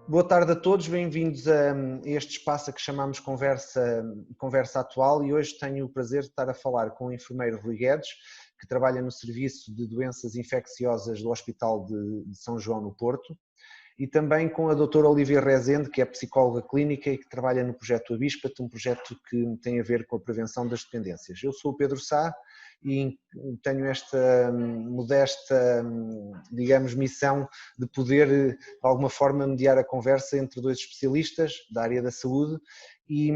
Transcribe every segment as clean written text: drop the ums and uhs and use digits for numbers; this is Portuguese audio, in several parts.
Boa tarde a todos, bem-vindos a este espaço a que chamamos Conversa Atual, e hoje tenho o prazer de estar a falar com o enfermeiro Rui Guedes, que trabalha no Serviço de Doenças Infecciosas do Hospital de São João no Porto, e também com a doutora Olívia Rezende, que é psicóloga clínica e que trabalha no projeto Abispat, um projeto que tem a ver com a prevenção das dependências. Eu sou o Pedro Sá e tenho esta modesta, digamos, missão de poder, de alguma forma, mediar a conversa entre dois especialistas da área da saúde e,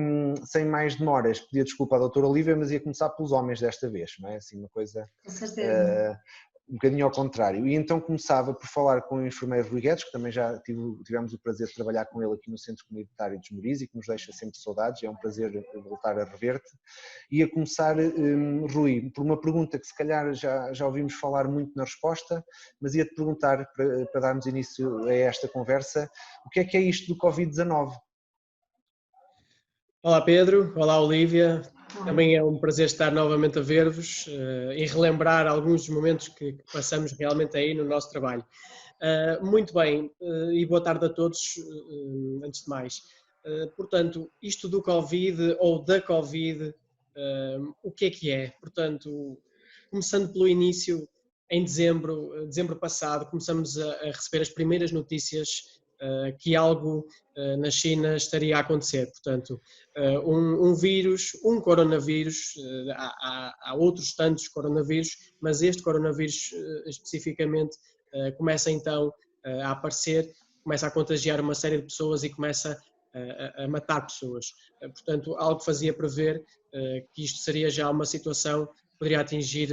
sem mais demoras, pedia desculpa à doutora Olívia, mas ia começar pelos homens desta vez, não é? Assim, uma coisa... Com certeza. Um bocadinho ao contrário. E então começava por falar com o enfermeiro Rui Guedes, que também já tivemos o prazer de trabalhar com ele aqui no Centro Comunitário de Esmoriz e que nos deixa sempre saudades, é um prazer voltar a rever-te. E a começar, Rui, por uma pergunta que se calhar já ouvimos falar muito na resposta, mas ia-te perguntar, para darmos início a esta conversa, o que é isto do Covid-19? Olá Pedro, olá Olívia, também é um prazer estar novamente a ver-vos e relembrar alguns dos momentos que passamos realmente aí no nosso trabalho. Muito bem, e boa tarde a todos, antes de mais. Portanto, isto do Covid ou da Covid, o que é? Portanto, começando pelo início, em dezembro passado, começamos a receber as primeiras notícias que algo na China estaria a acontecer. Portanto, um vírus, um coronavírus, há outros tantos coronavírus, mas este coronavírus especificamente começa então a aparecer, começa a contagiar uma série de pessoas e começa a matar pessoas. Portanto, algo fazia prever que isto seria já uma situação que poderia atingir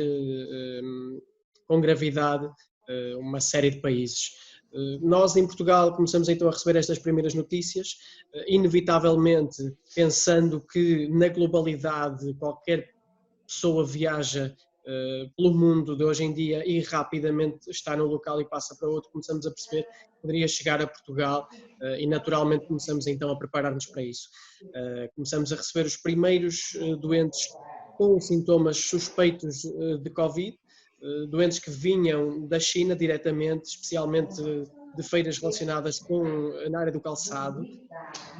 com gravidade uma série de países. Nós, em Portugal, começamos então a receber estas primeiras notícias, inevitavelmente pensando que na globalidade qualquer pessoa viaja pelo mundo de hoje em dia e rapidamente está no local e passa para outro, começamos a perceber que poderia chegar a Portugal e naturalmente começamos então a preparar-nos para isso. Começamos a receber os primeiros doentes com sintomas suspeitos de Covid, doentes que vinham da China diretamente, especialmente de feiras relacionadas na área do calçado.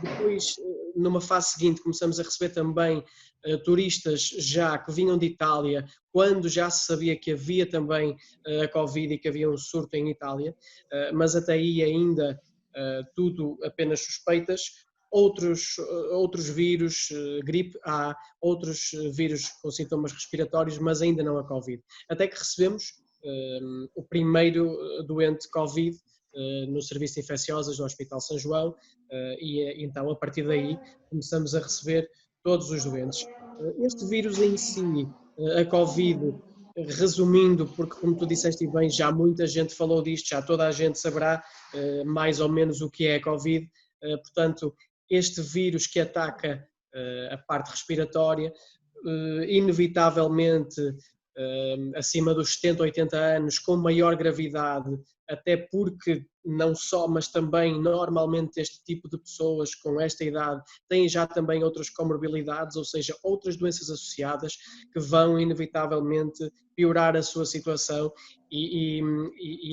Depois, numa fase seguinte, começamos a receber também turistas já que vinham de Itália, quando já se sabia que havia também a Covid e que havia um surto em Itália, mas até aí ainda tudo apenas suspeitas. Outros vírus, gripe A, outros vírus com sintomas respiratórios, mas ainda não a Covid. Até que recebemos o primeiro doente Covid no Serviço de Infecciosas do Hospital São João e então a partir daí começamos a receber todos os doentes. Este vírus em si, a Covid, resumindo, porque como tu disseste bem, já muita gente falou disto, já toda a gente saberá mais ou menos o que é a Covid, portanto, este vírus que ataca a parte respiratória, inevitavelmente acima dos 70, 80 anos, com maior gravidade, até porque não só, mas também normalmente este tipo de pessoas com esta idade têm já também outras comorbilidades, ou seja, outras doenças associadas que vão inevitavelmente piorar a sua situação e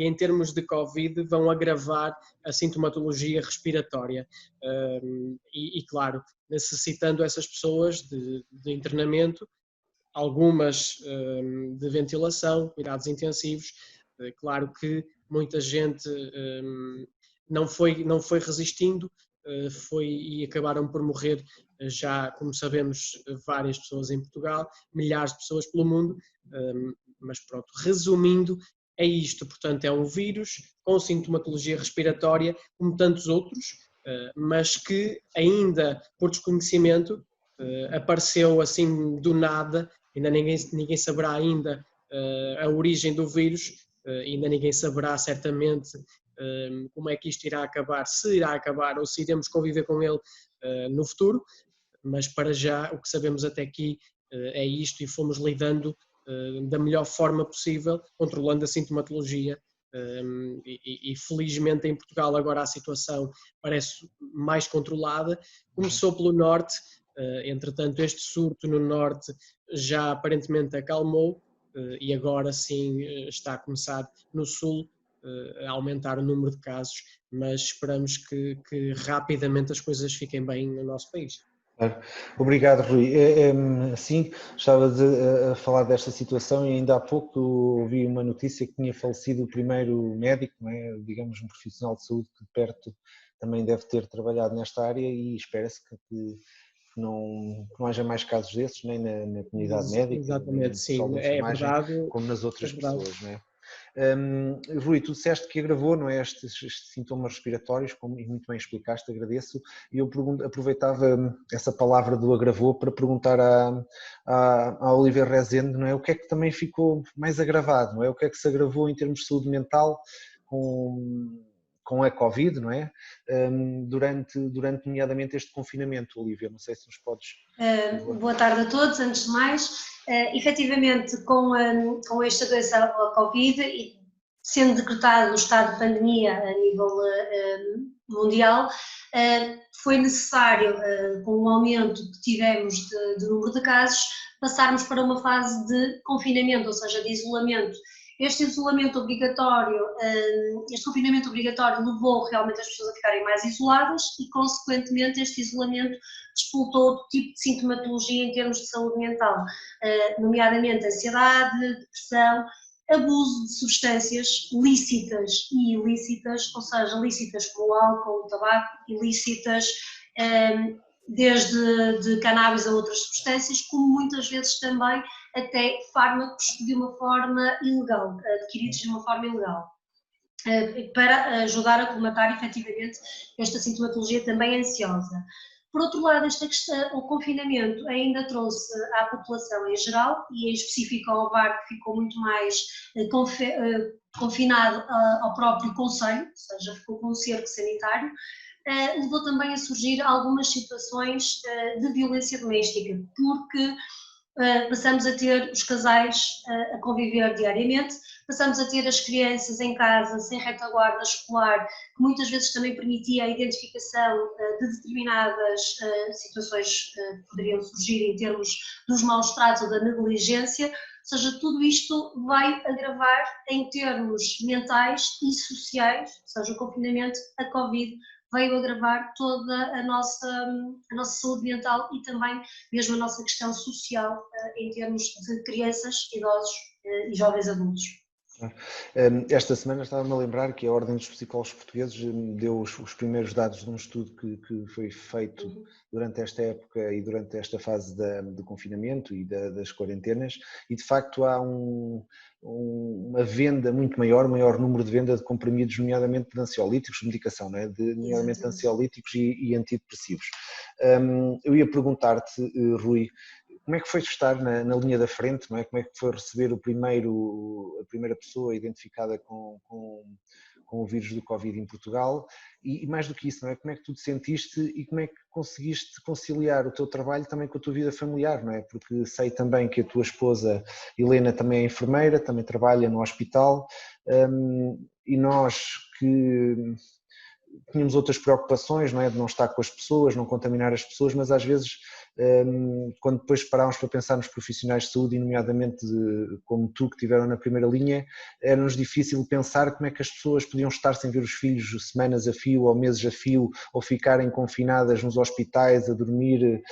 em termos de Covid vão agravar a sintomatologia respiratória e claro, necessitando essas pessoas de internamento, algumas de ventilação, cuidados intensivos. Claro que muita gente não foi resistindo e acabaram por morrer já, como sabemos, várias pessoas em Portugal, milhares de pessoas pelo mundo, mas pronto, resumindo, é isto, portanto é um vírus com sintomatologia respiratória, como tantos outros, mas que ainda por desconhecimento apareceu assim do nada, ainda ninguém saberá ainda a origem do vírus, ainda ninguém saberá certamente como é que isto irá acabar, se irá acabar ou se iremos conviver com ele no futuro, mas para já o que sabemos até aqui é isto e fomos lidando da melhor forma possível, controlando a sintomatologia e felizmente em Portugal agora a situação parece mais controlada. Começou pelo norte, entretanto este surto no norte já aparentemente acalmou e agora sim está a começar no sul a aumentar o número de casos, mas esperamos que rapidamente as coisas fiquem bem no nosso país. Obrigado, Rui. Sim, estava a falar desta situação e ainda há pouco ouvi uma notícia que tinha falecido o primeiro médico, não é? Digamos um profissional de saúde que de perto também deve ter trabalhado nesta área, e espera-se que não haja mais casos desses, nem na comunidade médica, nem Exatamente, no pessoal sim, da é enfermagem, verdade, como nas é outras verdade. pessoas, não é? Rui, tu disseste que agravou, não é, estes sintomas respiratórios, como muito bem explicaste, agradeço, e eu aproveitava essa palavra do agravou para perguntar à Olivia Rezende, não é, o que é que também ficou mais agravado, não é, o que é que se agravou em termos de saúde mental com a Covid, não é, durante nomeadamente este confinamento, Olivia, não sei se nos podes... Boa tarde a todos, antes de mais. Efetivamente, com esta doença, a Covid, e sendo decretado o estado de pandemia a nível mundial, foi necessário, com o aumento que tivemos de número de casos, passarmos para uma fase de confinamento, ou seja, de isolamento. Este isolamento obrigatório, este confinamento obrigatório levou realmente as pessoas a ficarem mais isoladas e, consequentemente, este isolamento despoltou outro tipo de sintomatologia em termos de saúde mental, nomeadamente ansiedade, depressão, abuso de substâncias lícitas e ilícitas, ou seja, lícitas como o álcool, o tabaco, ilícitas desde de cannabis a outras substâncias, como muitas vezes também até fármacos de uma forma ilegal, adquiridos de uma forma ilegal, para ajudar a colmatar efetivamente esta sintomatologia também ansiosa. Por outro lado, esta questão, o confinamento ainda trouxe à população em geral, e em específico ao VAR, que ficou muito mais confinado ao próprio concelho, ou seja, ficou com um cerco sanitário, levou também a surgir algumas situações de violência doméstica, porque passamos a ter os casais a conviver diariamente, passamos a ter as crianças em casa sem retaguarda escolar, que muitas vezes também permitia a identificação de determinadas situações que poderiam surgir em termos dos maus tratos ou da negligência, ou seja, tudo isto vai agravar em termos mentais e sociais, ou seja, o confinamento, a Covid, veio agravar toda a nossa saúde mental e também mesmo a nossa questão social em termos de crianças, idosos e jovens adultos. Esta semana estava-me a lembrar que a Ordem dos Psicólogos Portugueses deu os primeiros dados de um estudo que foi feito durante esta época e durante esta fase de confinamento e das quarentenas, e de facto há uma venda muito maior número de venda de comprimidos, nomeadamente de ansiolíticos, de medicação, não é? Nomeadamente de ansiolíticos e antidepressivos. Eu ia perguntar-te, Rui, como é que foi estar na linha da frente, não é? Como é que foi receber a primeira pessoa identificada com o vírus do Covid em Portugal, e mais do que isso, não é? Como é que tu te sentiste e como é que conseguiste conciliar o teu trabalho também com a tua vida familiar, não é? Porque sei também que a tua esposa Helena também é enfermeira, também trabalha no hospital, e nós que tínhamos outras preocupações, não é? De não estar com as pessoas, não contaminar as pessoas, mas às vezes, quando depois parámos para pensar nos profissionais de saúde, e nomeadamente como tu que estiveram na primeira linha, era-nos difícil pensar como é que as pessoas podiam estar sem ver os filhos semanas a fio ou meses a fio, ou ficarem confinadas nos hospitais a dormir,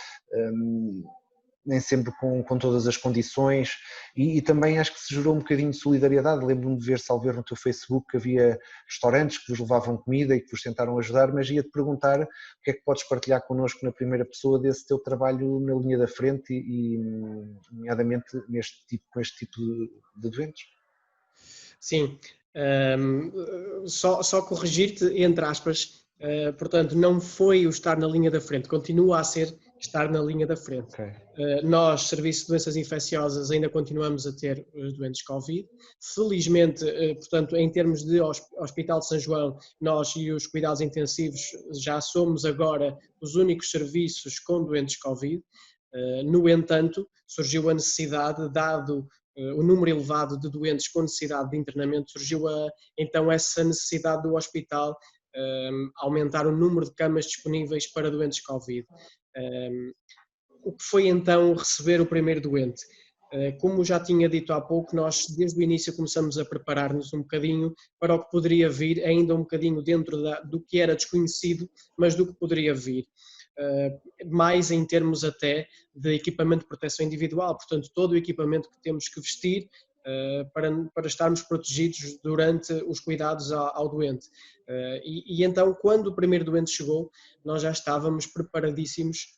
nem sempre com todas as condições, e também acho que se gerou um bocadinho de solidariedade. Lembro-me de ver, salvo erro, no teu Facebook, que havia restaurantes que vos levavam comida e que vos tentaram ajudar, mas ia-te perguntar o que é que podes partilhar connosco na primeira pessoa desse teu trabalho na linha da frente e nomeadamente com este tipo de doentes. Sim, só corrigir-te, entre aspas, portanto, não foi o estar na linha da frente, continua a ser estar na linha da frente. Okay. Nós, Serviço de Doenças Infecciosas, ainda continuamos a ter os doentes Covid. Felizmente, portanto, em termos de Hospital de São João, nós e os cuidados intensivos já somos agora os únicos serviços com doentes Covid. No entanto, surgiu a necessidade, dado o número elevado de doentes com necessidade de internamento, surgiu então essa necessidade do hospital aumentar o número de camas disponíveis para doentes Covid. O que foi então receber o primeiro doente? Como já tinha dito há pouco, nós desde o início começamos a preparar-nos um bocadinho para o que poderia vir, ainda um bocadinho dentro do que era desconhecido, mas do que poderia vir. Mais em termos até de equipamento de proteção individual, portanto todo o equipamento que temos que vestir para estarmos protegidos durante os cuidados ao doente. E então, quando o primeiro doente chegou, nós já estávamos preparadíssimos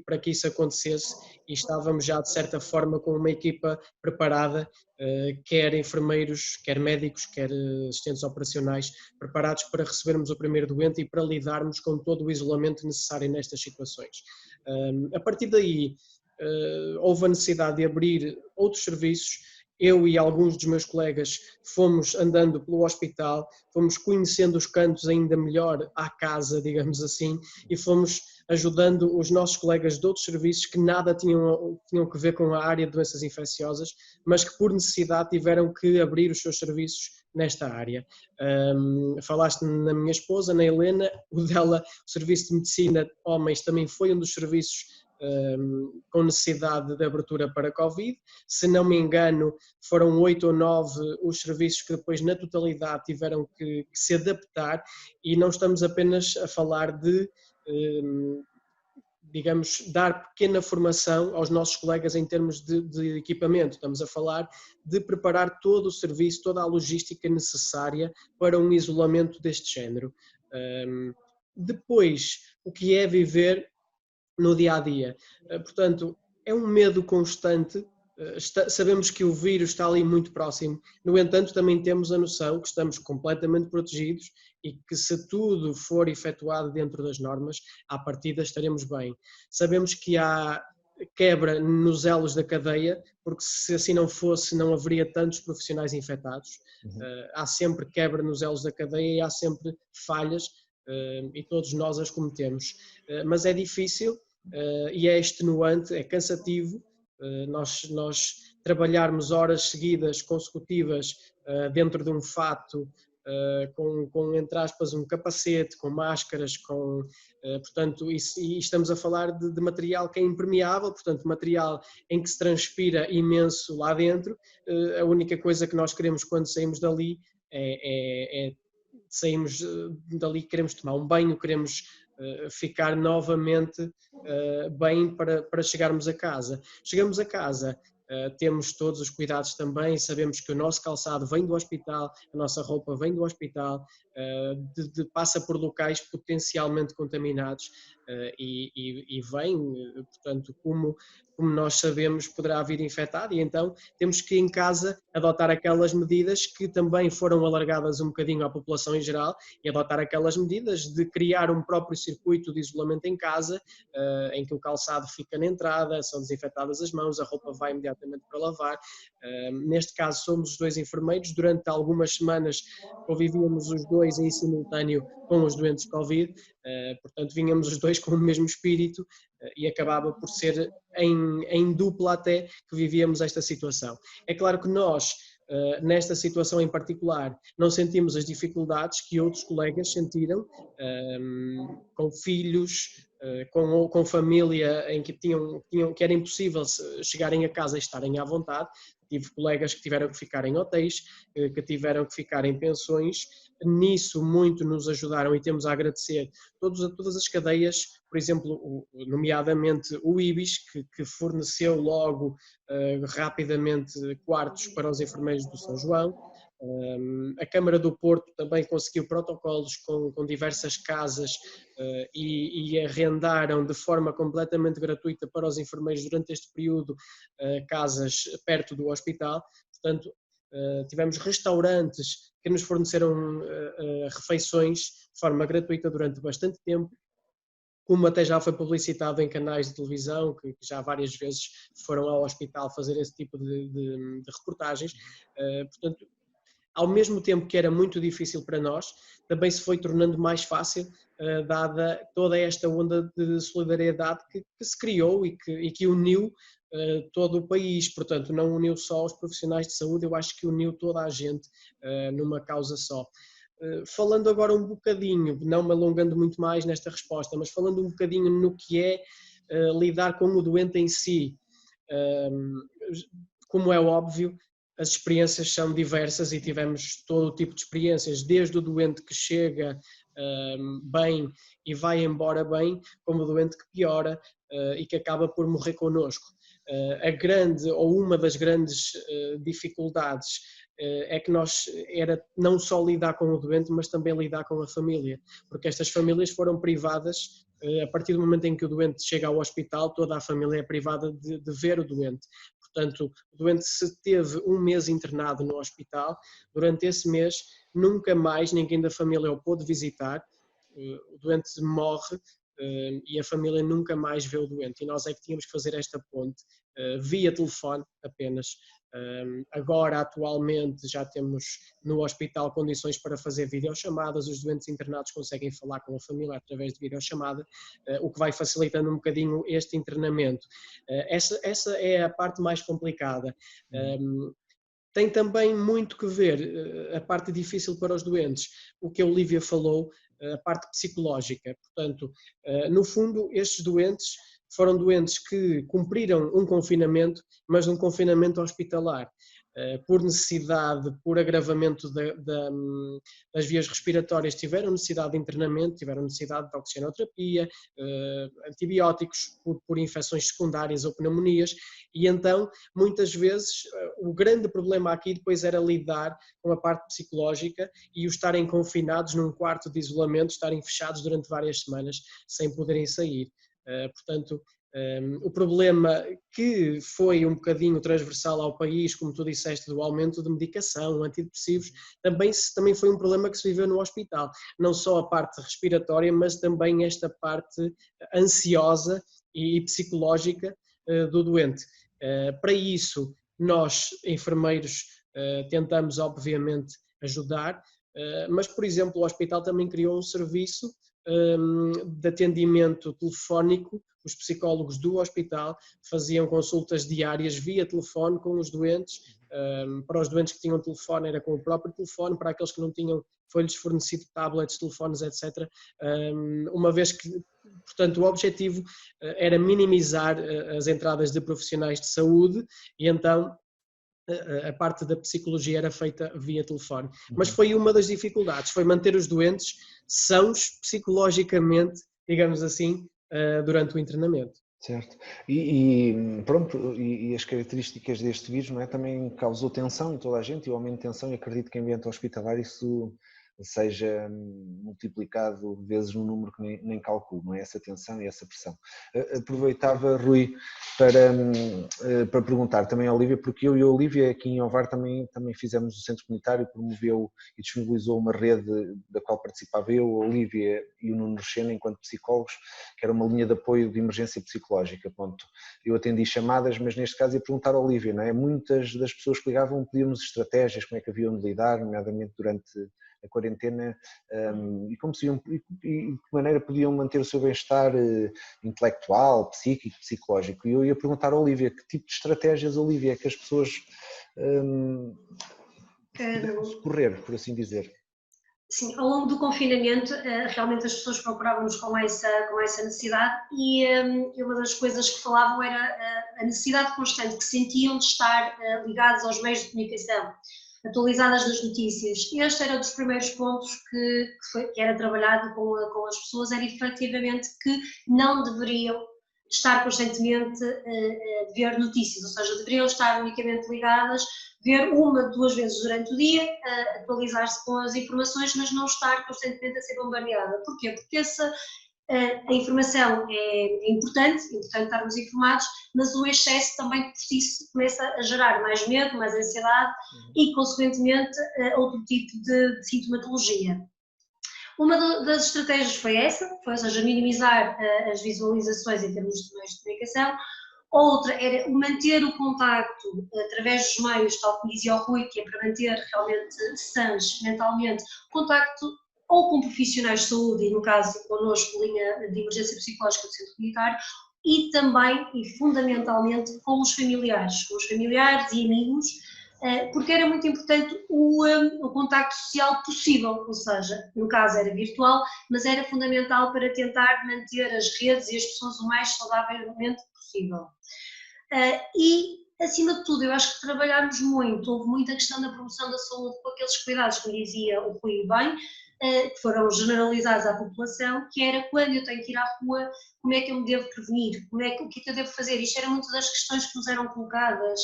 para que isso acontecesse e estávamos já de certa forma com uma equipa preparada, quer enfermeiros, quer médicos, quer assistentes operacionais, preparados para recebermos o primeiro doente e para lidarmos com todo o isolamento necessário nestas situações. A partir daí, houve a necessidade de abrir outros serviços. Eu e alguns dos meus colegas fomos andando pelo hospital, fomos conhecendo os cantos ainda melhor à casa, digamos assim, e fomos ajudando os nossos colegas de outros serviços que nada tinham que ver com a área de doenças infecciosas, mas que por necessidade tiveram que abrir os seus serviços nesta área. Falaste na minha esposa, na Helena, o Serviço de Medicina de Homens também foi um dos serviços com necessidade de abertura para Covid. Se não me engano, foram 8 ou 9 os serviços que depois na totalidade tiveram que se adaptar, e não estamos apenas a falar de, digamos, dar pequena formação aos nossos colegas em termos de equipamento, estamos a falar de preparar todo o serviço, toda a logística necessária para um isolamento deste género. Depois, o que é viver no dia-a-dia. Portanto, é um medo constante, sabemos que o vírus está ali muito próximo, no entanto também temos a noção que estamos completamente protegidos e que se tudo for efetuado dentro das normas, à partida estaremos bem. Sabemos que há quebra nos elos da cadeia, porque se assim não fosse não haveria tantos profissionais infectados. Há sempre quebra nos elos da cadeia e há sempre falhas, e todos nós as cometemos. Mas é difícil, e é extenuante, é cansativo, nós trabalharmos horas seguidas, consecutivas, dentro de um fato, com entre aspas um capacete, com máscaras, portanto, e estamos a falar de material que é impermeável, portanto material em que se transpira imenso lá dentro. A única coisa que nós queremos quando saímos dali saímos dali, queremos tomar um banho, queremos ficar novamente bem para chegarmos a casa. Chegamos a casa, temos todos os cuidados também, sabemos que o nosso calçado vem do hospital, a nossa roupa vem do hospital, passa por locais potencialmente contaminados, e vem, portanto, como nós sabemos, poderá vir infectado, e então temos que em casa adotar aquelas medidas que também foram alargadas um bocadinho à população em geral, e adotar aquelas medidas de criar um próprio circuito de isolamento em casa, em que o calçado fica na entrada, são desinfetadas as mãos, a roupa vai imediatamente para lavar. Neste caso somos os dois enfermeiros, durante algumas semanas convivíamos os dois em simultâneo com os doentes de Covid, portanto vínhamos os dois com o mesmo espírito, e acabava por ser em dupla até que vivíamos esta situação. É claro que nós, nesta situação em particular, não sentimos as dificuldades que outros colegas sentiram, com filhos, com família, em que que era impossível chegarem a casa e estarem à vontade. Tive colegas que tiveram que ficar em hotéis, que tiveram que ficar em pensões. Nisso muito nos ajudaram e temos a agradecer todas as cadeias, por exemplo, nomeadamente o IBIS, que forneceu logo rapidamente quartos para os enfermeiros do São João. A Câmara do Porto também conseguiu protocolos com diversas casas, e arrendaram de forma completamente gratuita para os enfermeiros durante este período casas perto do hospital. Portanto, tivemos restaurantes que nos forneceram refeições de forma gratuita durante bastante tempo, como até já foi publicitado em canais de televisão, que já várias vezes foram ao hospital fazer esse tipo de reportagens. Portanto, ao mesmo tempo que era muito difícil para nós, também se foi tornando mais fácil, dada toda esta onda de solidariedade que se criou e que uniu todo o país. Portanto, não uniu só os profissionais de saúde, eu acho que uniu toda a gente numa causa só. Falando agora um bocadinho, não me alongando muito mais nesta resposta, mas falando um bocadinho no que é lidar com o doente em si. como é óbvio, as experiências são diversas e tivemos todo o tipo de experiências, desde o doente que chega bem e vai embora bem, como o doente que piora e que acaba por morrer connosco. A grande ou uma das grandes dificuldades é que era não só lidar com o doente, mas também lidar com a família, porque estas famílias foram privadas, a partir do momento em que o doente chega ao hospital, toda a família é privada de ver o doente. Portanto, o doente, se teve um mês internado no hospital, durante esse mês nunca mais ninguém da família o pôde visitar, o doente morre e a família nunca mais vê o doente. E nós é que tínhamos que fazer esta ponte via telefone apenas. Agora, atualmente, já temos no hospital condições para fazer videochamadas, os doentes internados conseguem falar com a família através de videochamada, o que vai facilitando um bocadinho este internamento. Essa é a parte mais complicada. Tem também muito que ver a parte difícil para os doentes, o que a Olívia falou, a parte psicológica. Portanto, no fundo, estes doentes foram doentes que cumpriram um confinamento, mas um confinamento hospitalar, por necessidade, por agravamento das vias respiratórias, tiveram necessidade de internamento, tiveram necessidade de oxigenoterapia, antibióticos por infecções secundárias ou pneumonias, e então, muitas vezes, o grande problema aqui depois era lidar com a parte psicológica e os estarem confinados num quarto de isolamento, estarem fechados durante várias semanas sem poderem sair. Portanto, o problema que foi um bocadinho transversal ao país, como tu disseste, do aumento de medicação, antidepressivos, também foi um problema que se viveu no hospital. Não só a parte respiratória, mas também esta parte ansiosa e psicológica do doente. Para isso, nós, enfermeiros, tentamos, obviamente, ajudar, mas, por exemplo, o hospital também criou um serviço de atendimento telefónico. Os psicólogos do hospital faziam consultas diárias via telefone com os doentes. Para os doentes que tinham telefone era com o próprio telefone, para aqueles que não tinham foi-lhes fornecido tablets, telefones, etc. Uma vez que, portanto, o objetivo era minimizar as entradas de profissionais de saúde e então a parte da psicologia era feita via telefone. Mas foi uma das dificuldades, foi manter os doentes sãos psicologicamente, digamos assim, durante o internamento. Certo. E pronto, e as características deste vírus, não é, também causou tensão em toda a gente, e o aumento de tensão, e acredito que em ambiente hospitalar isso seja multiplicado vezes um número que nem calculo, não é? Essa tensão e essa pressão. Aproveitava, Rui, para perguntar também à Olívia, porque eu e a Olívia aqui em Ovar também fizemos o centro comunitário, promoveu e disponibilizou uma rede da qual participava eu, a Olívia e o Nuno Rochena enquanto psicólogos, que era uma linha de apoio de emergência psicológica. Pronto, eu atendi chamadas, mas neste caso ia perguntar à Olívia, não é? Muitas das pessoas que ligavam pediam-nos estratégias, como é que haviam de lidar, nomeadamente durante a quarentena, e de que maneira podiam manter o seu bem-estar intelectual, psíquico, psicológico. E eu ia perguntar à Olívia, que tipo de estratégias, Olívia, é que as pessoas puderam socorrer, por assim dizer? Sim, ao longo do confinamento, realmente as pessoas procuravam-nos com essa necessidade e uma das coisas que falavam era a necessidade constante que sentiam de estar ligados aos meios de comunicação, atualizadas das notícias. Este era um dos primeiros pontos que era trabalhado com as pessoas, era efetivamente que não deveriam estar constantemente a ver notícias, ou seja, deveriam estar unicamente ligadas, ver uma, duas vezes durante o dia, atualizar-se com as informações, mas não estar constantemente a ser bombardeada. Porquê? Porque a informação é importante estarmos informados, mas o excesso também por si começa a gerar mais medo, mais ansiedade e, consequentemente, outro tipo de sintomatologia. Uma das estratégias foi essa, ou seja, minimizar as visualizações em termos de meios de comunicação. Outra era manter o contacto através dos meios, tal como dizia o Rui, que é para manter realmente sãs mentalmente, contacto ou com profissionais de saúde, e no caso connosco, linha de emergência psicológica do centro comunitário, e também e fundamentalmente com os familiares e amigos, porque era muito importante o contacto social possível, ou seja, no caso era virtual, mas era fundamental para tentar manter as redes e as pessoas o mais saudavelmente possível. E, acima de tudo, eu acho que trabalhámos muito, houve muita questão da promoção da saúde com aqueles cuidados que me dizia o Rui bem, que foram generalizados à população, que era quando eu tenho que ir à rua, como é que eu me devo prevenir, o que é que eu devo fazer? Isto era muitas das questões que nos eram colocadas,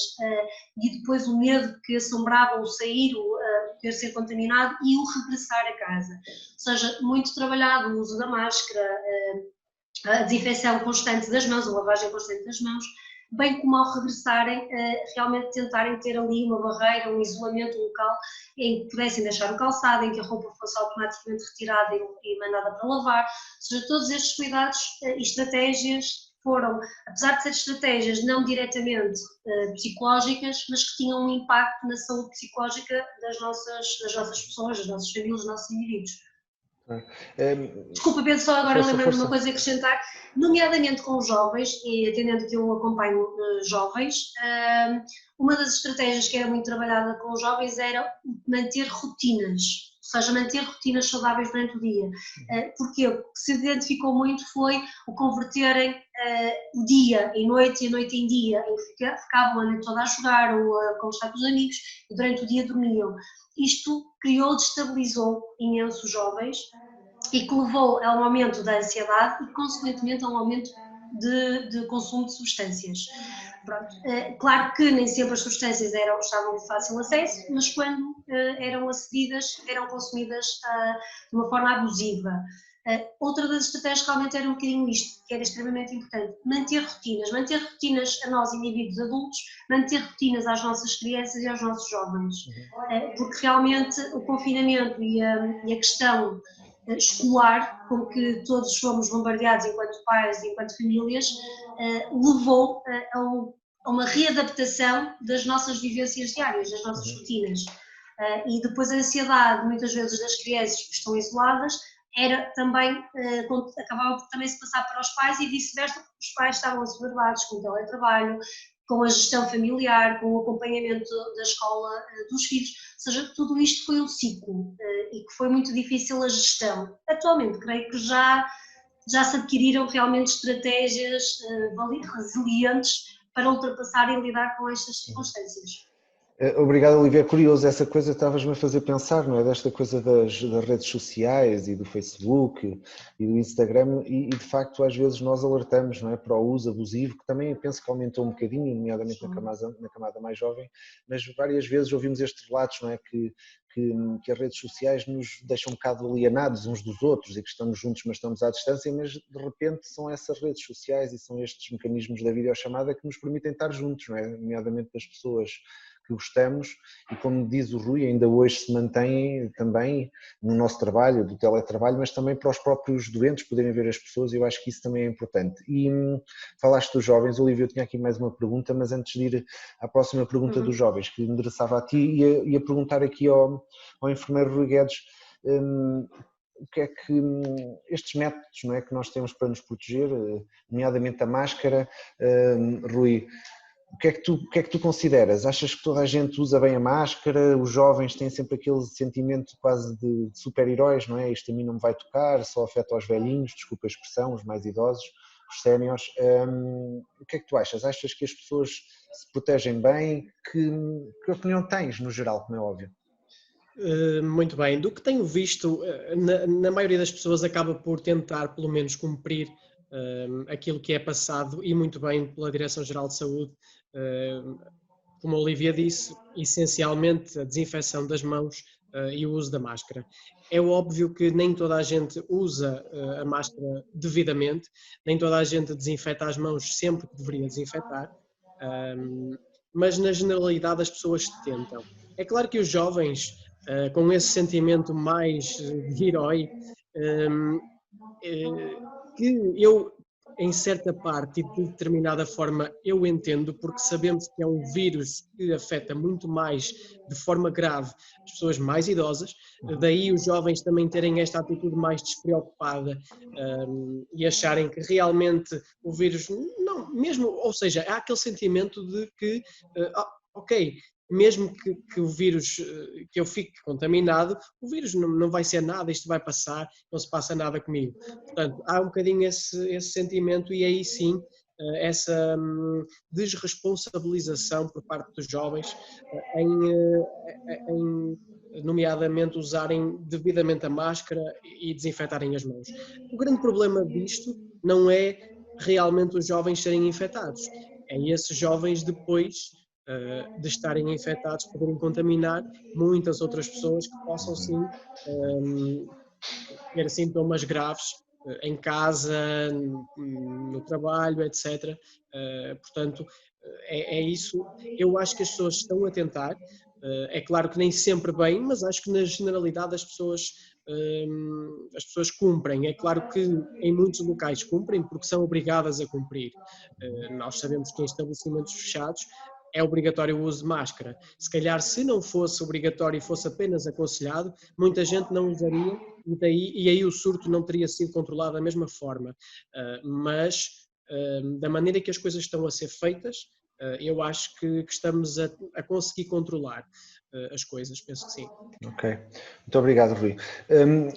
e depois o medo que assombrava o sair, o ter ser contaminado e o regressar a casa. Ou seja, muito trabalhado o uso da máscara, a desinfecção constante das mãos, a lavagem constante das mãos, bem como ao regressarem, realmente tentarem ter ali uma barreira, um isolamento local em que pudessem deixar o calçado, em que a roupa fosse automaticamente retirada e mandada para lavar. Ou seja, todos estes cuidados e estratégias foram, apesar de ser estratégias não diretamente psicológicas, mas que tinham um impacto na saúde psicológica das nossas pessoas, das nossas famílias, dos nossos indivíduos. Desculpa, Pedro, só agora lembro-me de uma coisa a acrescentar, nomeadamente com os jovens, e atendendo que eu acompanho jovens, uma das estratégias que era muito trabalhada com os jovens era manter rotinas, ou seja, manter rotinas saudáveis durante o dia. Porque o que se identificou muito foi o converterem o dia em noite e a noite em dia, em que ficavam a noite toda a jogar ou a conversar com os amigos e durante o dia dormiam. Isto destabilizou imenso os jovens e que levou a um aumento da ansiedade e, consequentemente, a um aumento de consumo de substâncias. Pronto. Claro que nem sempre as substâncias estavam de fácil acesso, mas quando eram acedidas, eram consumidas de uma forma abusiva. Outra das estratégias realmente era um bocadinho isto, que era extremamente importante, manter rotinas a nós, indivíduos adultos, manter rotinas às nossas crianças e aos nossos jovens, porque realmente o confinamento e a questão escolar, com que todos fomos bombardeados enquanto pais e enquanto famílias, levou a uma readaptação das nopor vivências diárias, das nossas rotinas. E depois a ansiedade, muitas vezes, das crianças que estão isoladas, era também, acabava por também se passar para os pais e vice-versa, porque os pais estavam assoberbados com o teletrabalho, com a gestão familiar, com o acompanhamento da escola dos filhos, ou seja, tudo isto foi um ciclo e que foi muito difícil a gestão. Atualmente, creio que já se adquiriram realmente estratégias resilientes para ultrapassar e lidar com estas circunstâncias. Obrigado, Olivia. É curioso, essa coisa estavas-me a fazer pensar, não é? Desta coisa das redes sociais e do Facebook e do Instagram e de facto às vezes nós alertamos, não é, para o uso abusivo, que também eu penso que aumentou um bocadinho, nomeadamente na camada mais jovem, mas várias vezes ouvimos estes relatos, não é, que as redes sociais nos deixam um bocado alienados uns dos outros e que estamos juntos mas estamos à distância, mas de repente são essas redes sociais e são estes mecanismos da videochamada que nos permitem estar juntos, não é? Nomeadamente das pessoas que gostamos e, como diz o Rui, ainda hoje se mantém também no nosso trabalho, do teletrabalho, mas também para os próprios doentes poderem ver as pessoas, e eu acho que isso também é importante. E falaste dos jovens, Olivia, eu tinha aqui mais uma pergunta, mas antes de ir à próxima pergunta dos jovens, que endereçava a ti, ia perguntar aqui ao enfermeiro Rui Guedes, o que é que estes métodos, não é, que nós temos para nos proteger, nomeadamente a máscara, Rui, o que é que tu consideras? Achas que toda a gente usa bem a máscara? Os jovens têm sempre aquele sentimento quase de super-heróis, não é? Isto a mim não me vai tocar, só afeta os velhinhos, desculpa a expressão, os mais idosos, os séniores. O que é que tu achas? Achas que as pessoas se protegem bem? Que opinião tens, no geral, como é óbvio? Muito bem. Do que tenho visto, na maioria das pessoas acaba por tentar, pelo menos, cumprir aquilo que é passado e muito bem pela Direção-Geral de Saúde. Como a Olivia disse, essencialmente a desinfecção das mãos e o uso da máscara. É óbvio que nem toda a gente usa a máscara devidamente, nem toda a gente desinfeta as mãos sempre que deveria desinfetar, mas na generalidade as pessoas tentam. É claro que os jovens, com esse sentimento mais de herói, que eu, em certa parte e de determinada forma, eu entendo, porque sabemos que é um vírus que afeta muito mais, de forma grave, as pessoas mais idosas, daí os jovens também terem esta atitude mais despreocupada e acharem que realmente o vírus, não, mesmo, ou seja, há aquele sentimento de que, ok, mesmo que o vírus, que eu fique contaminado, o vírus não vai ser nada, isto vai passar, não se passa nada comigo. Portanto, há um bocadinho esse sentimento e aí sim essa desresponsabilização por parte dos jovens em nomeadamente usarem devidamente a máscara e desinfetarem as mãos. O grande problema disto não é realmente os jovens serem infectados, é esses jovens depois de estarem infectados poderem contaminar muitas outras pessoas que possam sim ter sintomas graves em casa, no trabalho, etc. Portanto, é isso. Eu acho que as pessoas estão a tentar. É claro que nem sempre bem, mas acho que na generalidade as pessoas cumprem. É claro que em muitos locais cumprem porque são obrigadas a cumprir. Nós sabemos que em estabelecimentos fechados é obrigatório o uso de máscara. Se calhar, se não fosse obrigatório e fosse apenas aconselhado, muita gente não usaria e aí o surto não teria sido controlado da mesma forma. Mas, da maneira que as coisas estão a ser feitas, eu acho que estamos a conseguir controlar as coisas, penso que sim. Ok, muito obrigado, Rui.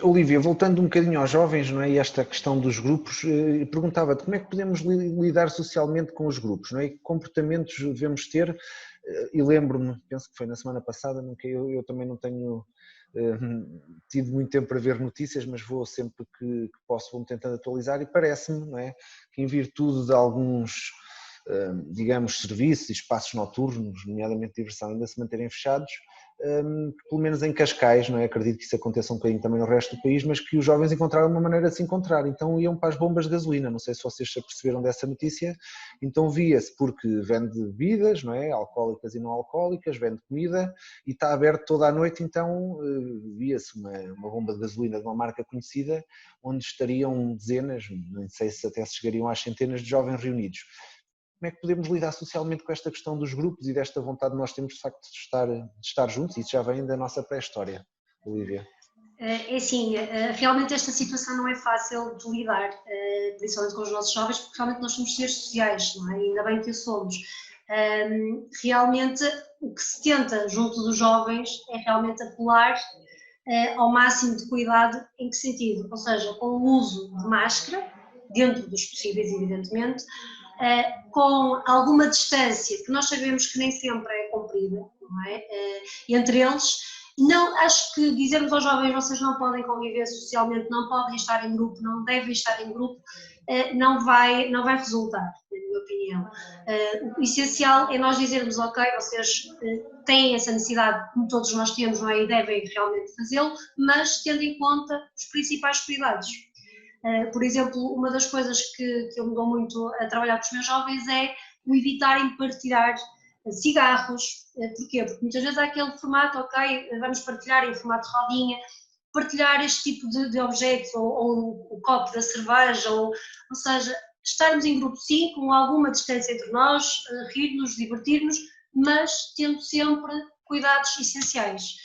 Olívia, voltando um bocadinho aos jovens, não é? E esta questão dos grupos, perguntava-te como é que podemos lidar socialmente com os grupos, não é? E que comportamentos devemos ter? E lembro-me, penso que foi na semana passada, eu também não tenho tido muito tempo para ver notícias, mas vou sempre que posso, vou-me tentando atualizar e parece-me, não é? Que em virtude de alguns, digamos, serviços e espaços noturnos, nomeadamente diversão, ainda se manterem fechados, pelo menos em Cascais, não é? Acredito que isso aconteça um bocadinho também no resto do país, mas que os jovens encontraram uma maneira de se encontrar, então iam para as bombas de gasolina, não sei se vocês se aperceberam dessa notícia, então via-se porque vende bebidas, não é? Alcoólicas e não alcoólicas, vende comida e está aberto toda a noite, então via-se uma bomba de gasolina de uma marca conhecida, onde estariam dezenas, não sei se até se chegariam às centenas de jovens reunidos. Como é que podemos lidar socialmente com esta questão dos grupos e desta vontade de nós temos de facto de estar juntos? Isso já vem da nossa pré-história, Olívia. É assim, realmente esta situação não é fácil de lidar, principalmente com os nossos jovens, porque realmente nós somos seres sociais, não é? Ainda bem que o somos. Realmente o que se tenta junto dos jovens é realmente apelar ao máximo de cuidado. Em que sentido? Ou seja, com o uso de máscara, dentro dos possíveis, evidentemente, com alguma distância, que nós sabemos que nem sempre é cumprida, não é? Entre eles. Não, acho que dizermos aos jovens vocês não podem conviver socialmente, não podem estar em grupo, não devem estar em grupo, não vai resultar, na minha opinião. O essencial é nós dizermos, ok, vocês têm essa necessidade, como todos nós temos, não é? E devem realmente fazê-lo, mas tendo em conta os principais cuidados. Por exemplo, uma das coisas que eu me dou muito a trabalhar com os meus jovens é o evitarem partilhar cigarros. Porquê? Porque muitas vezes há aquele formato, ok, vamos partilhar em formato de rodinha, partilhar este tipo de objetos, ou o copo da cerveja, ou seja, estarmos em grupo sim, com alguma distância entre nós, rir-nos, divertir-nos, mas tendo sempre cuidados essenciais.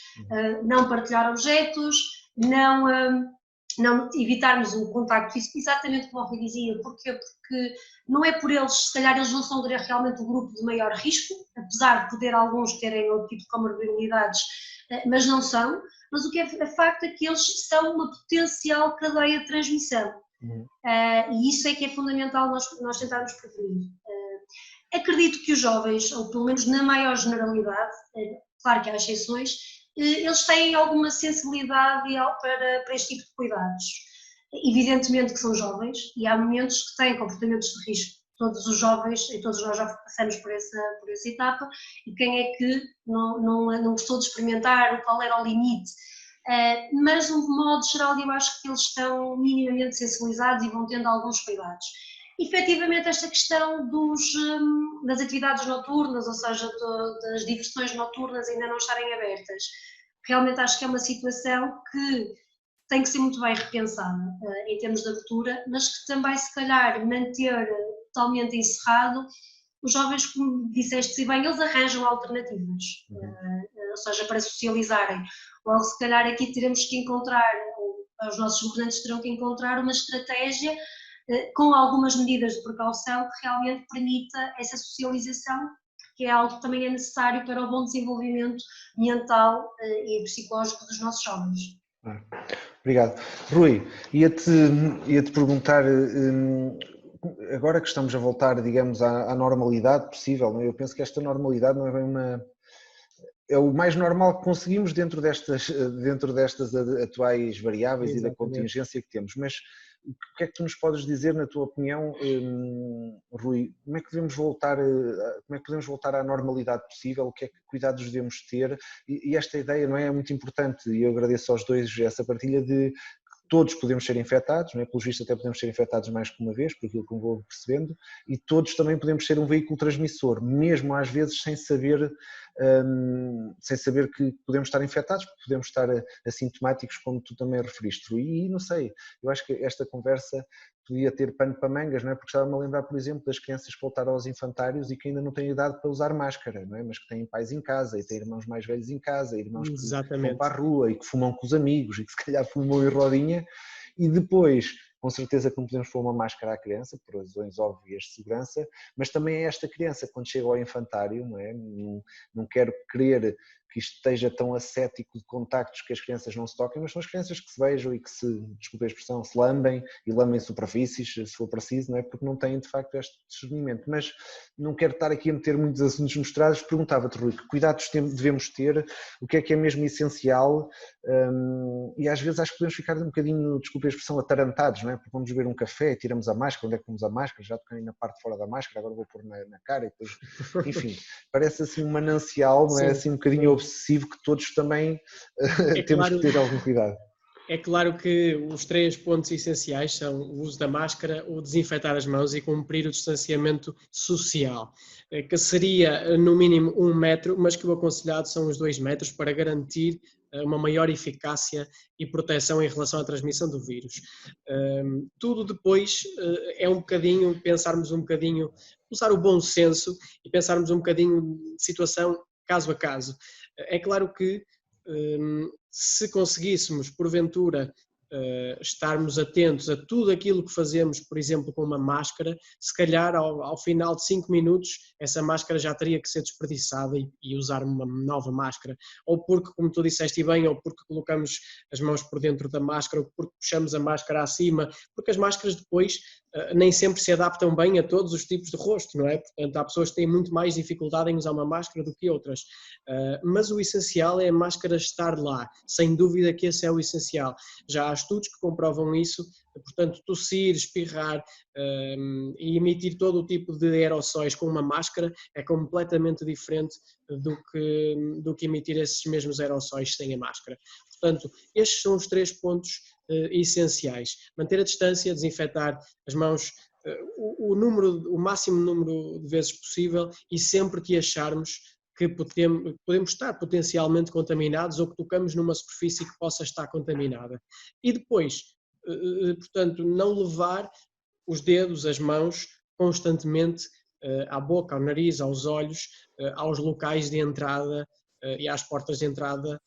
Não partilhar objetos, não evitarmos o contacto físico, exatamente como o Rui dizia. Porquê? Porque não é por eles, se calhar eles não são realmente o grupo de maior risco, apesar de poder alguns terem outro tipo de comorbilidades, mas não são. Mas o que é facto é que eles são uma potencial cadeia de transmissão. E isso é que é fundamental nós tentarmos prevenir. Acredito que os jovens, ou pelo menos na maior generalidade, claro que há exceções, eles têm alguma sensibilidade para este tipo de cuidados. Evidentemente que são jovens e há momentos que têm comportamentos de risco. Todos os jovens e todos nós já passamos por essa etapa, e quem é que não gostou de experimentar qual era o limite? Mas, de um modo geral, eu acho que eles estão minimamente sensibilizados e vão tendo alguns cuidados. Efetivamente, esta questão das atividades noturnas, ou seja, das diversões noturnas ainda não estarem abertas, realmente acho que é uma situação que tem que ser muito bem repensada em termos de abertura, mas que também, se calhar, manter totalmente encerrado, os jovens, como disseste e bem, eles arranjam alternativas, ou seja, para socializarem. Logo, se calhar, aqui teremos que encontrar, ou os nossos governantes terão que encontrar uma estratégia com algumas medidas de precaução que realmente permita essa socialização, porque é algo que também é necessário para o bom desenvolvimento mental e psicológico dos nossos jovens. Obrigado. Rui, ia-te perguntar agora que estamos a voltar, digamos, à normalidade possível, não é? Eu penso que esta normalidade não é bem é o mais normal que conseguimos dentro destas atuais variáveis e da Exatamente. contingência que temos. Mas o que é que tu nos podes dizer, na tua opinião, Rui, como é que podemos voltar à normalidade possível? O que é que cuidados devemos ter? E esta ideia, não é, muito importante, e eu agradeço aos dois essa partilha de todos podemos ser infectados, não é? Pelos vistos até podemos ser infectados mais que uma vez, por aquilo que eu vou percebendo, e todos também podemos ser um veículo transmissor, mesmo às vezes sem saber que podemos estar infectados, porque podemos estar assintomáticos, como tu também referiste. E não sei, eu acho que esta conversa podia ter pano para mangas, não é? Porque estava-me a lembrar, por exemplo, das crianças que voltaram aos infantários e que ainda não têm idade para usar máscara, não é? Mas que têm pais em casa e têm irmãos mais velhos em casa, irmãos que vão Exatamente. para a rua e que fumam com os amigos e que se calhar fumam em rodinha, e depois, com certeza que não podemos pôr uma máscara à criança, por razões óbvias de segurança, mas também é esta criança, quando chega ao infantário, não é? Não quero crer que isto esteja tão ascético de contactos que as crianças não se toquem, mas são as crianças que se beijam e que se, desculpe a expressão, se lambem e lambem superfícies, se for preciso, não é? Porque não têm de facto este discernimento. Mas não quero estar aqui a meter muitos assuntos mostrados, perguntava-te, Rui, que cuidados devemos ter, o que é mesmo essencial, e às vezes acho que podemos ficar um bocadinho, desculpe a expressão, atarantados, não é? Porque vamos beber um café e tiramos a máscara, onde é que pomos a máscara? Já toquei na parte de fora da máscara, agora vou pôr na cara e depois, enfim, parece assim um manancial, não é? Sim, Assim um bocadinho obsessivo que todos também é temos claro. que ter algum cuidado. É claro que os 3 pontos essenciais são o uso da máscara, o desinfetar as mãos e cumprir o distanciamento social, que seria no mínimo 1 metro, mas que o aconselhado são os 2 metros para garantir uma maior eficácia e proteção em relação à transmissão do vírus. Tudo depois é um bocadinho, pensarmos um bocadinho, usar o bom senso e pensarmos um bocadinho de situação caso a caso. É claro que se conseguíssemos, porventura, estarmos atentos a tudo aquilo que fazemos, por exemplo, com uma máscara, se calhar ao final de 5 minutos essa máscara já teria que ser desperdiçada e usar uma nova máscara. Ou porque, como tu disseste bem, ou porque colocamos as mãos por dentro da máscara, ou porque puxamos a máscara acima, porque as máscaras depois nem sempre se adaptam bem a todos os tipos de rosto, não é? Portanto, há pessoas que têm muito mais dificuldade em usar uma máscara do que outras. Mas o essencial é a máscara estar lá, sem dúvida que esse é o essencial. Já há estudos que comprovam isso, portanto, tossir, espirrar e emitir todo o tipo de aerossóis com uma máscara é completamente diferente do que emitir esses mesmos aerossóis sem a máscara. Portanto, estes são os 3 pontos essenciais. Manter a distância, desinfetar as mãos o máximo número de vezes possível e sempre que acharmos que podemos estar potencialmente contaminados ou que tocamos numa superfície que possa estar contaminada. E depois, portanto, não levar os dedos, as mãos, constantemente à boca, ao nariz, aos olhos, aos locais de entrada e às portas de entrada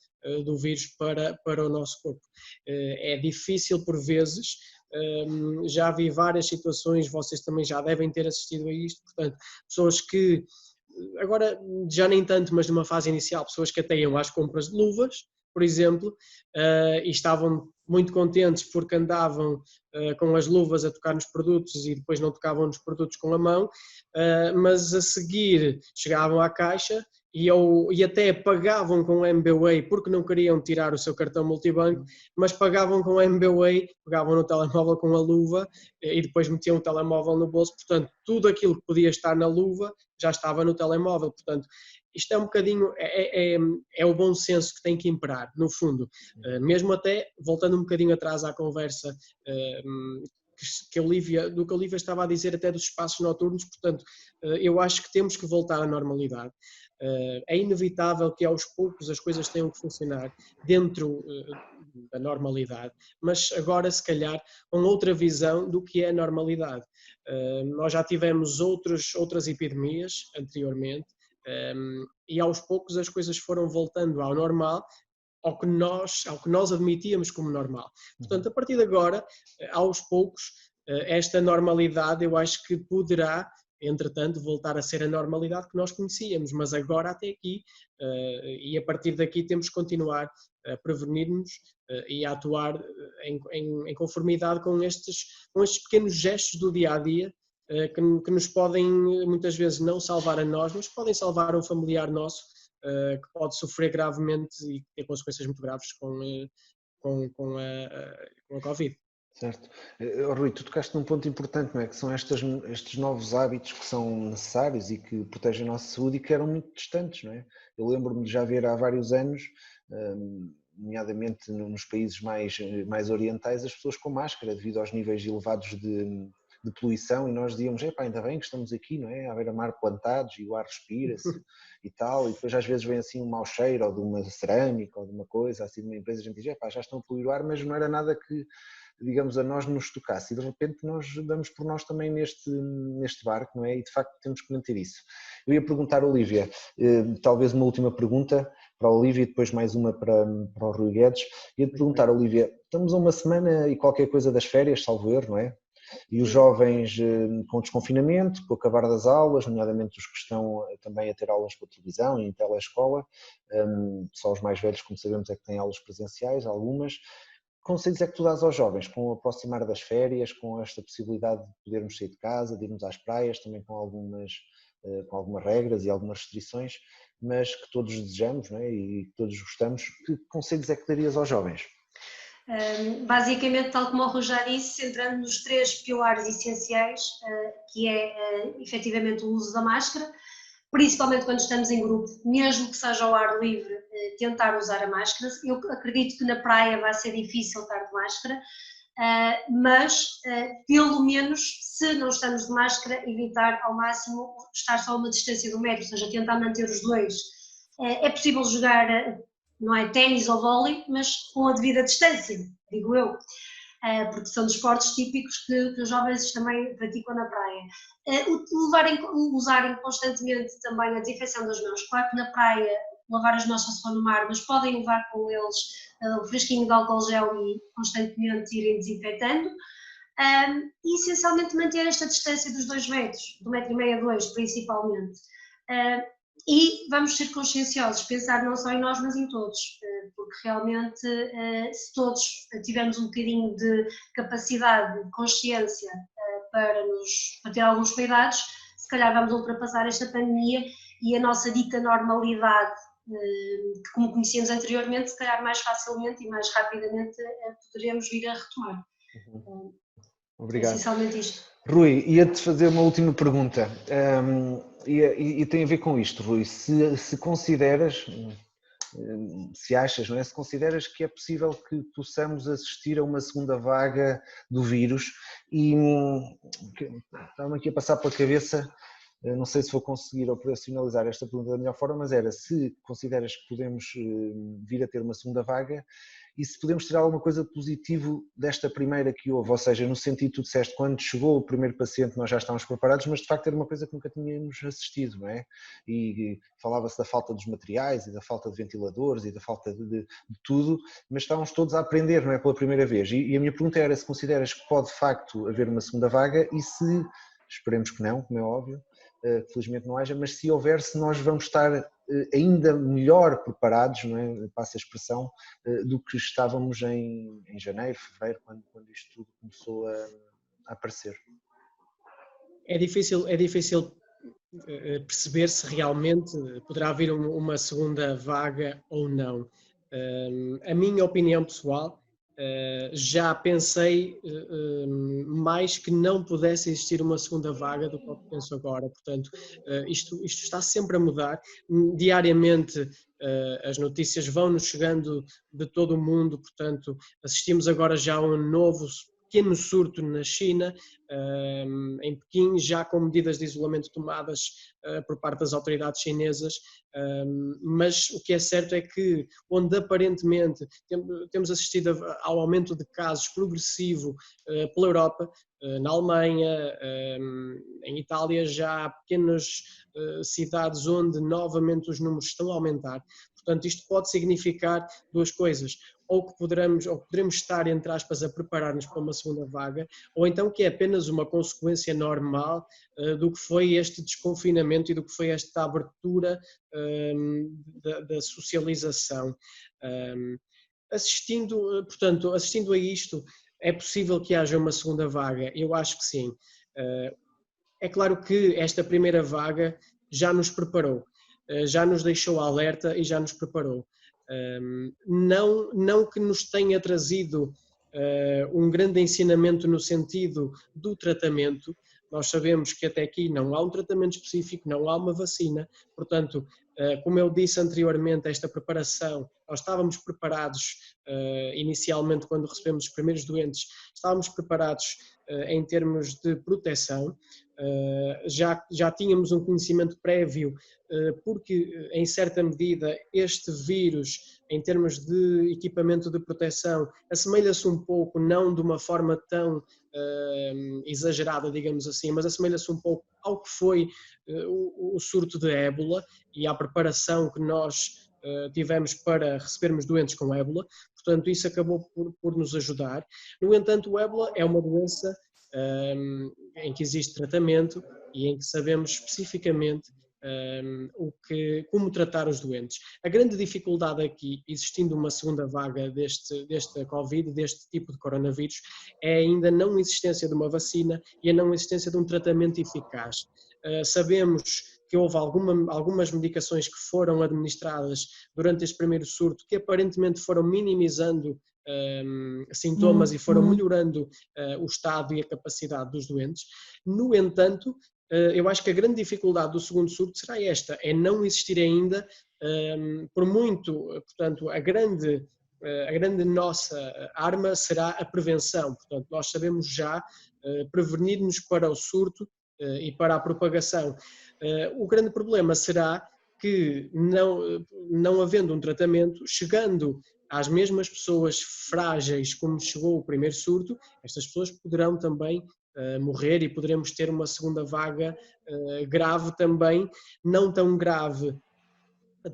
do vírus para o nosso corpo. É difícil por vezes, já vi várias situações, vocês também já devem ter assistido a isto, portanto, pessoas que, agora já nem tanto, mas numa fase inicial, pessoas que até iam às compras de luvas, por exemplo, e estavam muito contentes porque andavam com as luvas a tocar nos produtos e depois não tocavam nos produtos com a mão, mas a seguir chegavam à caixa e até pagavam com MBWay porque não queriam tirar o seu cartão multibanco, mas pagavam com MBWay, pegavam no telemóvel com a luva e depois metiam o telemóvel no bolso, portanto tudo aquilo que podia estar na luva já estava no telemóvel, portanto isto é um bocadinho, é o bom senso que tem que imperar, no fundo, mesmo até, voltando um bocadinho atrás à conversa do que a Olivia estava a dizer até dos espaços noturnos, portanto, eu acho que temos que voltar à normalidade. É inevitável que aos poucos as coisas tenham que funcionar dentro da normalidade, mas agora se calhar com outra visão do que é a normalidade. Nós já tivemos outras epidemias anteriormente, e aos poucos as coisas foram voltando ao normal, ao que nós admitíamos como normal. Portanto, a partir de agora, aos poucos, esta normalidade eu acho que poderá, entretanto, voltar a ser a normalidade que nós conhecíamos, mas agora até aqui, e a partir daqui temos que continuar a prevenir-nos e a atuar em conformidade com estes pequenos gestos do dia-a-dia que nos podem muitas vezes não salvar a nós, mas podem salvar um familiar nosso que pode sofrer gravemente e ter consequências muito graves com a Covid. Certo. Rui, tu tocaste num ponto importante, não é? Que são estes novos hábitos que são necessários e que protegem a nossa saúde e que eram muito distantes, não é? Eu lembro-me de já ver há vários anos, nomeadamente nos países mais orientais, as pessoas com máscara devido aos níveis elevados de poluição, e nós dizíamos, epá, ainda bem que estamos aqui, não é? À beira-mar plantados e o ar respira-se e tal, e depois às vezes vem assim um mau cheiro ou de uma cerâmica ou de uma coisa, assim de uma empresa, a gente diz, epá, já estão a poluir o ar, mas não era nada que, digamos, a nós nos tocasse, e de repente nós damos por nós também neste barco, não é? E de facto temos que manter isso. Eu ia perguntar a Olívia, talvez uma última pergunta para a Olívia e depois mais uma para o Rui Guedes. Ia-te perguntar, Olívia, estamos a uma semana e qualquer coisa das férias, salvo erro, não é? E os jovens com desconfinamento, com o acabar das aulas, nomeadamente os que estão também a ter aulas por televisão e em telescola, só os mais velhos, como sabemos, é que têm aulas presenciais, algumas. Que conselhos é que tu dás aos jovens, com o aproximar das férias, com esta possibilidade de podermos sair de casa, de irmos às praias, também com algumas regras e algumas restrições, mas que todos desejamos, não é? E que todos gostamos? Que conselhos é que darias aos jovens? Basicamente, tal como o Rui já disse, entrando nos 3 pilares essenciais, que é efetivamente o uso da máscara, principalmente quando estamos em grupo, mesmo que seja ao ar livre, tentar usar a máscara. Eu acredito que na praia vai ser difícil estar de máscara, mas pelo menos, se não estamos de máscara, evitar ao máximo estar só a uma distância de 1 metro, ou seja, tentar manter os dois. É possível jogar, não é ténis ou vôlei, mas com a devida distância, digo eu, porque são desportos típicos que os jovens também praticam na praia. Usarem constantemente também a desinfecção das mãos. Claro que na praia lavar as mãos só se for no mar, mas podem levar com eles o fresquinho de álcool gel e constantemente irem desinfetando. E essencialmente manter esta distância dos 2 metros, de 1,5 m a 2 principalmente. E vamos ser conscienciosos, pensar não só em nós, mas em todos, porque realmente se todos tivermos um bocadinho de capacidade, de consciência para ter alguns cuidados, se calhar vamos ultrapassar esta pandemia e a nossa dita normalidade, como conhecíamos anteriormente, se calhar mais facilmente e mais rapidamente poderemos vir a retomar. Obrigado. Essencialmente isto. Rui, ia-te fazer uma última pergunta e tem a ver com isto, Rui. Se consideras, se achas, não é? Se consideras que é possível que possamos assistir a uma segunda vaga do vírus e estava-me aqui a passar pela cabeça, não sei se vou conseguir operacionalizar esta pergunta da melhor forma, mas era se consideras que podemos vir a ter uma segunda vaga e se podemos tirar alguma coisa de positivo desta primeira que houve, ou seja, no sentido que tu disseste, quando chegou o primeiro paciente nós já estávamos preparados, mas de facto era uma coisa que nunca tínhamos assistido, não é? E falava-se da falta dos materiais e da falta de ventiladores e da falta de tudo, mas estávamos todos a aprender, não é? Pela primeira vez. E a minha pergunta era se consideras que pode de facto haver uma segunda vaga e se, esperemos que não, como é óbvio, felizmente não haja, mas se houver, se nós vamos estar ainda melhor preparados, não é? Passa a expressão, do que estávamos em janeiro, fevereiro, quando isto tudo começou a aparecer. É difícil perceber se realmente poderá haver uma segunda vaga ou não. A minha opinião pessoal, já pensei mais que não pudesse existir uma segunda vaga do que eu penso agora. Portanto, isto está sempre a mudar. Diariamente as notícias vão-nos chegando de todo o mundo, portanto, assistimos agora já a um novo pequeno surto na China, em Pequim, já com medidas de isolamento tomadas por parte das autoridades chinesas, mas o que é certo é que onde aparentemente temos assistido ao aumento de casos progressivo pela Europa, na Alemanha, em Itália, já há pequenas cidades onde novamente os números estão a aumentar. Portanto, isto pode significar duas coisas. Ou que poderemos estar, entre aspas, a preparar-nos para uma segunda vaga, ou então que é apenas uma consequência normal do que foi este desconfinamento e do que foi esta abertura da socialização. Assistindo a isto, é possível que haja uma segunda vaga? Eu acho que sim. É claro que esta primeira vaga já nos preparou, já nos deixou alerta e já nos preparou. Não que nos tenha trazido um grande ensinamento no sentido do tratamento. Nós sabemos que até aqui não há um tratamento específico, não há uma vacina, portanto, como eu disse anteriormente, esta preparação, nós estávamos preparados inicialmente quando recebemos os primeiros doentes, estávamos preparados em termos de proteção, já tínhamos um conhecimento prévio, porque em certa medida este vírus, em termos de equipamento de proteção, assemelha-se um pouco, não de uma forma tão exagerada, digamos assim, mas assemelha-se um pouco ao que foi o surto de ébola e à preparação que nós tivemos para recebermos doentes com ébola, portanto isso acabou por nos ajudar. No entanto, o ébola é uma doença em que existe tratamento e em que sabemos especificamente como tratar os doentes. A grande dificuldade aqui, existindo uma segunda vaga desta Covid, deste tipo de coronavírus, é ainda a não existência de uma vacina e a não existência de um tratamento eficaz. Sabemos que houve algumas medicações que foram administradas durante este primeiro surto que aparentemente foram minimizando sintomas e foram melhorando o estado e a capacidade dos doentes. No entanto, eu acho que a grande dificuldade do segundo surto será esta, é não existir ainda, por muito, portanto, a grande nossa arma será a prevenção, portanto, nós sabemos já prevenir-nos para o surto e para a propagação. O grande problema será que, não havendo um tratamento, chegando às mesmas pessoas frágeis como chegou o primeiro surto, estas pessoas poderão também morrer e poderemos ter uma segunda vaga grave também, não tão grave,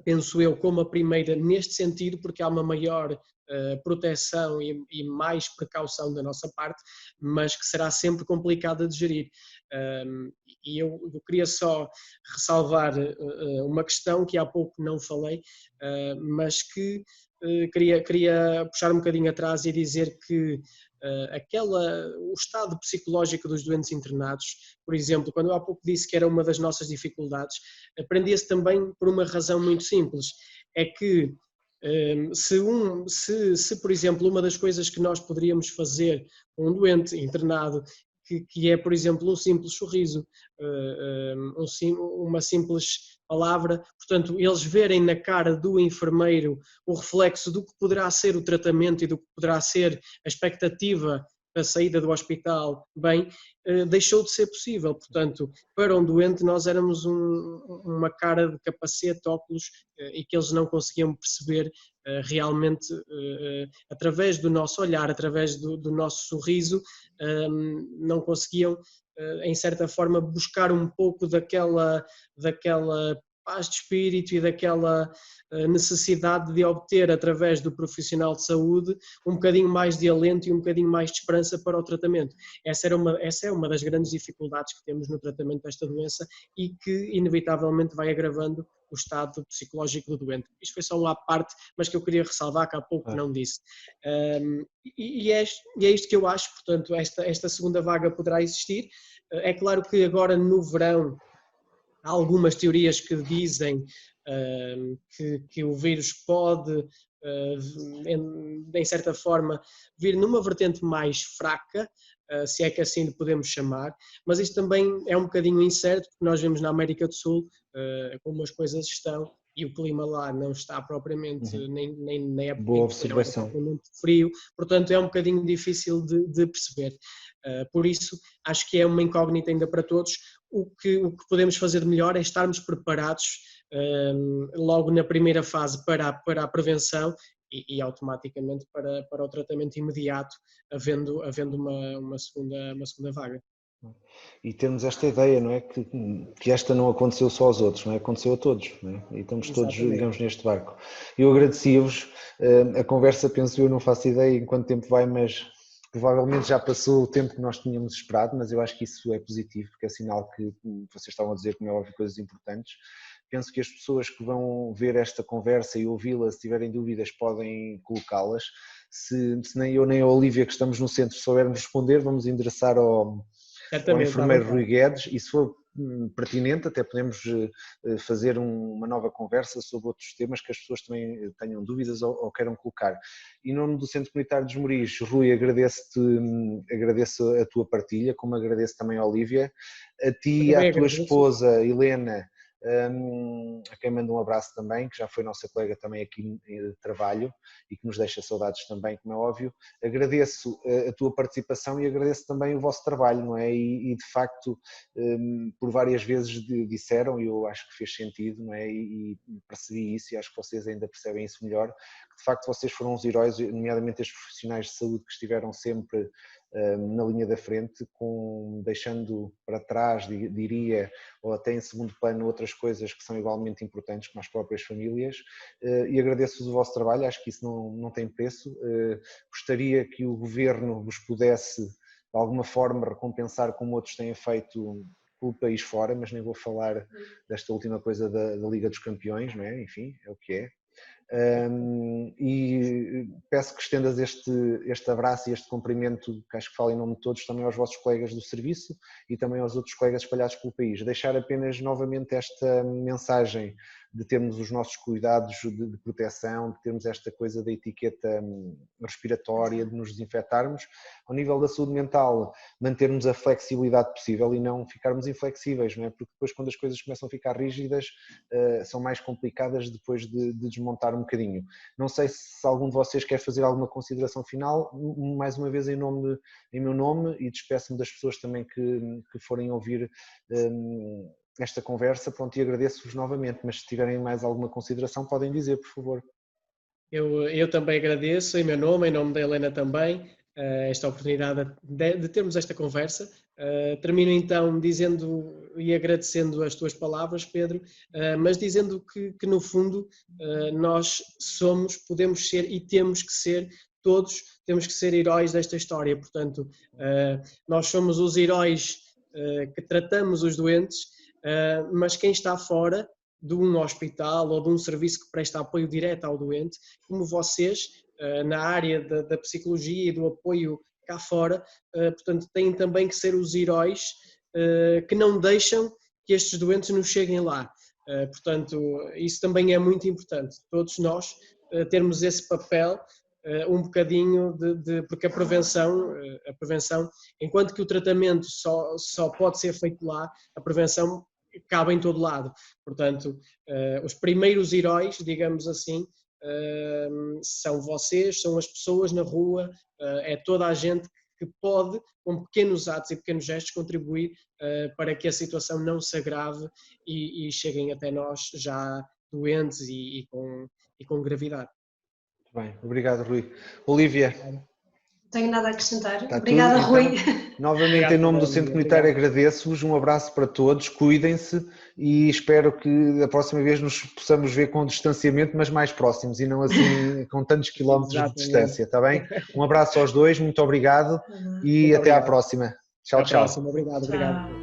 penso eu, como a primeira neste sentido, porque há uma maior proteção e mais precaução da nossa parte, mas que será sempre complicada de gerir. E eu queria só ressalvar uma questão que há pouco não falei, mas que queria puxar um bocadinho atrás e dizer que o estado psicológico dos doentes internados, por exemplo, quando eu há pouco disse que era uma das nossas dificuldades, aprendia-se também por uma razão muito simples, é que se, por exemplo, uma das coisas que nós poderíamos fazer com um doente internado, que é, por exemplo, um simples sorriso, uma simples palavra, portanto, eles verem na cara do enfermeiro o reflexo do que poderá ser o tratamento e do que poderá ser a expectativa da saída do hospital, bem, deixou de ser possível. Portanto, para um doente nós éramos uma cara de capacete, óculos, e que eles não conseguiam perceber realmente, através do nosso olhar, através do nosso sorriso, não conseguiam, em certa forma, buscar um pouco daquela paz de espírito e daquela necessidade de obter, através do profissional de saúde, um bocadinho mais de alento e um bocadinho mais de esperança para o tratamento. Essa é uma das grandes dificuldades que temos no tratamento desta doença e que, inevitavelmente, vai agravando o estado psicológico do doente. Isto foi só uma parte, mas que eu queria ressalvar, que há pouco não disse. E é isto que eu acho, portanto, esta segunda vaga poderá existir. É claro que agora no verão há algumas teorias que dizem que o vírus pode, em certa forma, vir numa vertente mais fraca, se é que assim lhe podemos chamar, mas isto também é um bocadinho incerto, porque nós vemos na América do Sul como as coisas estão e o clima lá não está propriamente, nem na época Boa observação. propriamente frio, portanto é um bocadinho difícil de perceber. Por isso, acho que é uma incógnita ainda para todos. O que podemos fazer de melhor é estarmos preparados logo na primeira fase para a prevenção e automaticamente para o tratamento imediato, havendo uma segunda vaga. E temos esta ideia, não é? Que esta não aconteceu só aos outros, não é? Aconteceu a todos, não é? E estamos todos, digamos, neste barco. Eu agradecia-vos a conversa, penso eu, não faço ideia em quanto tempo vai, mas provavelmente já passou o tempo que nós tínhamos esperado, mas eu acho que isso é positivo, porque é sinal que vocês estavam a dizer, como é óbvio, coisas importantes. Penso que as pessoas que vão ver esta conversa e ouvi-la, se tiverem dúvidas, podem colocá-las. Se nem eu nem a Olívia, que estamos no centro, soubermos responder, vamos endereçar ao enfermeiro Rui Guedes, e se for pertinente até podemos fazer uma nova conversa sobre outros temas que as pessoas também tenham dúvidas ou queiram colocar. Em nome do Centro Comunitário dos Moris, Rui, agradeço a tua partilha, como agradeço também a Olívia, a ti e à tua esposa Helena, a quem mando um abraço também, que já foi nossa colega também aqui de trabalho e que nos deixa saudades também, como é óbvio. Agradeço a tua participação e agradeço também o vosso trabalho, não é? E de facto, por várias vezes disseram, e eu acho que fez sentido, não é? E percebi isso, e acho que vocês ainda percebem isso melhor, que de facto vocês foram os heróis, nomeadamente estes profissionais de saúde que estiveram sempre na linha da frente, deixando para trás, diria, ou até em segundo plano, outras coisas que são igualmente importantes, como as próprias famílias, e agradeço-vos o vosso trabalho, acho que isso não tem preço. Gostaria que o Governo vos pudesse, de alguma forma, recompensar como outros têm feito pelo país fora, mas nem vou falar desta última coisa da Liga dos Campeões, não é? Enfim, é o que é. E peço que estendas este abraço e este cumprimento, que acho que falo em nome de todos, também aos vossos colegas do serviço e também aos outros colegas espalhados pelo país. Deixar apenas novamente esta mensagem de termos os nossos cuidados de proteção, de termos esta coisa da etiqueta respiratória, de nos desinfetarmos. Ao nível da saúde mental, mantermos a flexibilidade possível e não ficarmos inflexíveis, não é? Porque depois, quando as coisas começam a ficar rígidas, são mais complicadas depois de desmontar um bocadinho. Não sei se algum de vocês quer fazer alguma consideração final, mais uma vez em meu nome, e despeço-me das pessoas também que forem ouvir esta conversa, pronto, e agradeço-vos novamente, mas se tiverem mais alguma consideração podem dizer, por favor. Eu também agradeço, em meu nome, em nome da Helena também, esta oportunidade de termos esta conversa. Termino então dizendo e agradecendo as tuas palavras, Pedro, mas dizendo que no fundo nós podemos ser e temos que ser, todos temos que ser heróis desta história. Portanto, nós somos os heróis que tratamos os doentes, mas quem está fora de um hospital ou de um serviço que presta apoio direto ao doente, como vocês, na área da psicologia e do apoio cá fora, portanto, têm também que ser os heróis que não deixam que estes doentes nos cheguem lá. Portanto, isso também é muito importante, todos nós termos esse papel um bocadinho porque a prevenção, enquanto que o tratamento só pode ser feito lá, a prevenção cabe em todo lado. Portanto, os primeiros heróis, digamos assim, são vocês, são as pessoas na rua, é toda a gente que pode, com pequenos atos e pequenos gestos, contribuir para que a situação não se agrave e cheguem até nós já doentes e com gravidade. Muito bem, obrigado, Rui. Olívia. Tenho nada a acrescentar. Está obrigada, tudo, Rui. Então, novamente, em nome do Centro Comunitário, agradeço-vos, um abraço para todos, cuidem-se e espero que da próxima vez nos possamos ver com distanciamento, mas mais próximos e não assim com tantos quilómetros de distância, está bem? Um abraço aos dois, muito obrigado e até à próxima. Tchau, tchau. Obrigado.